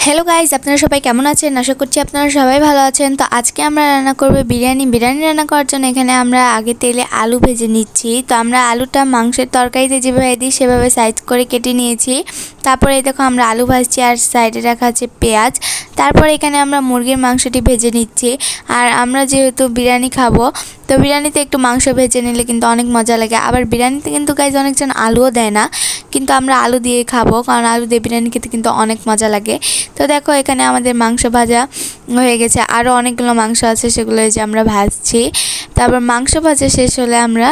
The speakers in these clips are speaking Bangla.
হ্যালো গাইজ, আপনারা সবাই কেমন আছেন? আশা করছি আপনারা সবাই ভালো আছেন। তো আজকে আমরা রান্না করব বিরিয়ানি রান্না করার জন্য এখানে আমরা আগে তেলে আলু ভেজে নিচ্ছি। তো আমরা আলুটা মাংসের তরকারিতে যেভাবে দিই সেভাবে সাইজ করে কেটে নিয়েছি। তারপরে দেখো আমরা আলু ভাজছি আর সাইডে রাখা আছে পেঁয়াজ। তারপরে এখানে আমরা মুরগির মাংসটি ভেজে নিচ্ছি। আর আমরা যেহেতু বিরিয়ানি খাবো, তো বিরিয়ানিতে একটু মাংস ভেজে নিলে কিন্তু অনেক মজা লাগে। আবার বিরিয়ানিতে কিন্তু গাইজ অনেকজন আলুও দেয় না, কিন্তু আমরা আলু দিয়ে খাবো, কারণ আলু দিয়ে বিরিয়ানি খেতে কিন্তু অনেক মজা লাগে। তো দেখো এখানে আমাদের মাংস ভাজা হয়ে গেছে, আরও অনেকগুলো মাংস আছে, সেগুলো যে আমরা ভাজছি। তারপর মাংস ভাজা শেষ হলে আমরা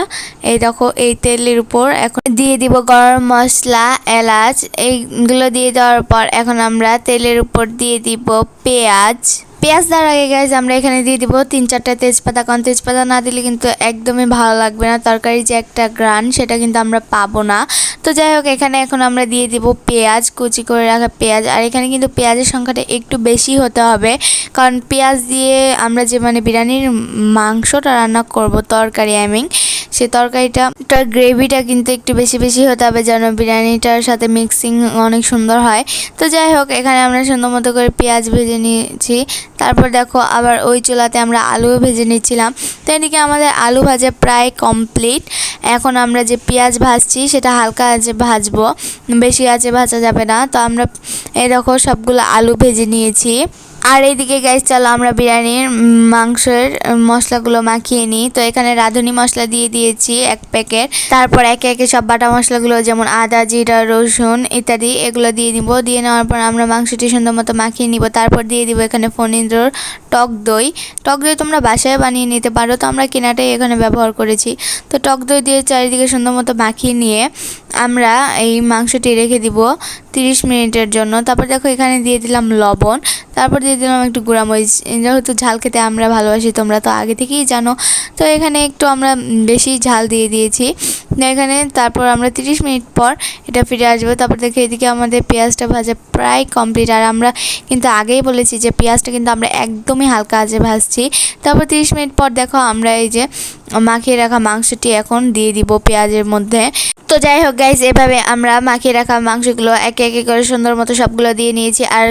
এই দেখো এই তেলের উপর এখন দিয়ে দিব গরম মশলা, এলাচ, এইগুলো দিয়ে দেওয়ার পর এখন আমরা তেলের উপর দিয়ে দিব পেঁয়াজ দেওয়ার আগে গাইজ আমরা এখানে দিয়ে দিব 3-4টা তেজপাতা, কারণ তেজপাতা না দিলে কিন্তু একদমই ভালো লাগবে না, তরকারি যে একটা গ্রান সেটা কিন্তু আমরা পাবো না। তো যাই হোক এখানে এখন আমরা দিয়ে দিব পেঁয়াজ, কুচি করে রাখা পেঁয়াজ। আর এখানে কিন্তু পেঁয়াজের সংখ্যাটা একটু বেশি হতে হবে, কারণ পেঁয়াজ দিয়ে আমরা যে বিরিয়ানির মাংসটা রান্না করব, তরকারি সেই তরকারিটার গ্রেভিটা কিন্তু একটু বেশি বেশি হতে হবে, যেন বিরিয়ানিটার সাথে মিক্সিং অনেক সুন্দর হয়। তো যাই হোক এখানে আমরা সুন্দর মতো করে পেঁয়াজ ভেজে নিয়েছি। তারপর দেখো আবার ওই চুলাতে আমরা আলুও ভেজে নিচ্ছিলাম। তো এদিকে আমাদের আলু ভাজা প্রায় কমপ্লিট। এখন আমরা যে পেঁয়াজ ভাজছি সেটা হালকা আঁচে ভাজবো, বেশি আঁচে ভাজা যাবে না। তো আমরা এই দেখো সবগুলো আলু ভেজে নিয়েছি। আর এইদিকে গাইস চলো আমরা বিরিয়ানির মাংসের মশলাগুলো মাখিয়ে নিই। তো এখানে রাঁধুনি মশলা দিয়ে দিয়েছি 1 প্যাকেট। তারপর একে একে সব বাটা মশলাগুলো যেমন আদা, জিরা, রসুন ইত্যাদি এগুলো দিয়ে দিব। দিয়ে নেওয়ার পর আমরা মাংসটি সুন্দর মতো মাখিয়ে নিব। তারপর দিয়ে দিব এখানে ফণিন্দ্রর টক দই। তোমরা বাসায় বানিয়ে নিতে পারো, তো আমরা কেনাটাই এখানে ব্যবহার করেছি। তো টক দই দিয়ে চারিদিকে সুন্দর মতো মাখিয়ে নিয়ে আমরা এই মাংসটি রেখে দিব 30 মিনিটের জন্য। তারপর দেখো এখানে দিয়ে দিলাম লবণ, তারপর দিয়ে দিলাম একটু গুঁড়ামরিচ। যেহেতু ঝাল খেতে আমরা ভালোবাসি, তোমরা তো আগে থেকেই জানো। তো এখানে একটু আমরা বেশি ঝাল দিয়ে দিয়েছি এখানে। তারপর আমরা 30 মিনিট পর এটা ফিরে আসবো। তারপর দেখো এদিকে আমাদের পেঁয়াজটা ভাজা প্রায় কমপ্লিট। আর আমরা কিন্তু আগেই বলেছি যে পেঁয়াজটা কিন্তু আমরা একদমই হালকা আঁচে ভাজছি। তারপর 30 মিনিট পর দেখো আমরা এই যে মাখিয়ে রাখা মাংসটি এখন দিয়ে দিব পেঁয়াজের মধ্যে। তো যাই হোক গাইজ এভাবে আমরা মাখিয়ে রাখা মাংসগুলো একে একে করে সুন্দর মতো সবগুলো দিয়ে নিয়েছি। আর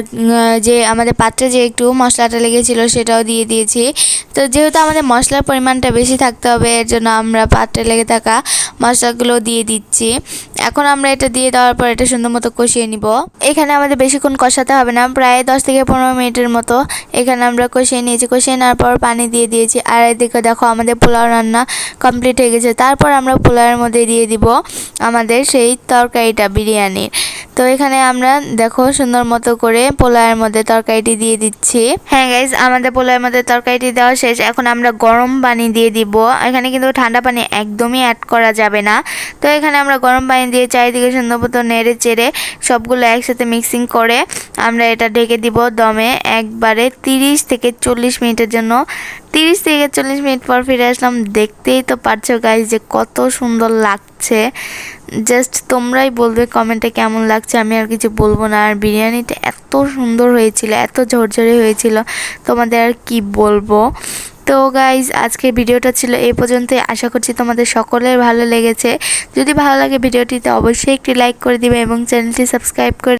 যে আমাদের পাত্রে যে একটু মশলাটা লেগেছিল সেটাও দিয়ে দিয়েছি। তো যেহেতু আমাদের মশলার পরিমাণটা বেশি থাকতে হবে, এর জন্য আমরা পাত্রে লেগে থাকা মশলাগুলো দিয়ে দিচ্ছি। এখন আমরা এটা দিয়ে দেওয়ার পর এটা সুন্দর মতো কষিয়ে নিব। এখানে আমাদের বেশিক্ষণ কষাতে হবে না, প্রায় 10 থেকে 15 মিনিটের মতো এখানে আমরা কষিয়ে নিয়েছি। কষিয়ে নেওয়ার পর পানি দিয়ে দিয়েছি। আর এদিকে দেখো আমাদের পোলাও রান্না কমপ্লিট হয়ে গেছে। তারপর আমরা পোলাওয়ের মধ্যে দিয়ে দিব আমাদের সেই তরকারিটা বিরিয়ানির। তো এখানে আমরা দেখো সুন্দর মতো করে পোলাওয়ের মধ্যে তরকারিটি দিয়ে দিচ্ছি। হ্যাঁ গাইজ আমাদের পোলাওয়ের মধ্যে তরকারিটি দেওয়া শেষ। এখন আমরা গরম পানি দিয়ে দিব। এখানে কিন্তু ঠান্ডা পানি একদমই অ্যাড করা যাবে না। তো এখানে আমরা গরম পানি দিয়ে চারিদিকে সুন্দর মতো নেড়ে চেড়ে সবগুলো একসাথে মিক্সিং করে আমরা এটা ঢেকে দিব দমে একবারে 30 থেকে 40 মিনিটের জন্য। 30 থেকে 40 মিনিট পর ফিরে আসলাম। দেখতেই তো পারছো গাইজ যে কত সুন্দর লাগছে। জাস্ট তোমরাই বলবে কমেন্টে কেমন লাগছে, আমি আর কিছু বলবো না। আর বিরিয়ানিটা এত সুন্দর হয়েছিল, এত ঝরঝরে হয়েছিল, তোমাদের আর কি বলবো। তো গাইজ আজকের ভিডিওটা ছিল এই পর্যন্তই। আশা করছি তোমাদের সকলের ভালো লেগেছে। যদি ভালো লাগে ভিডিওটিতে অবশ্যই একটি লাইক করে দিবে এবং চ্যানেলটি সাবস্ক্রাইব করে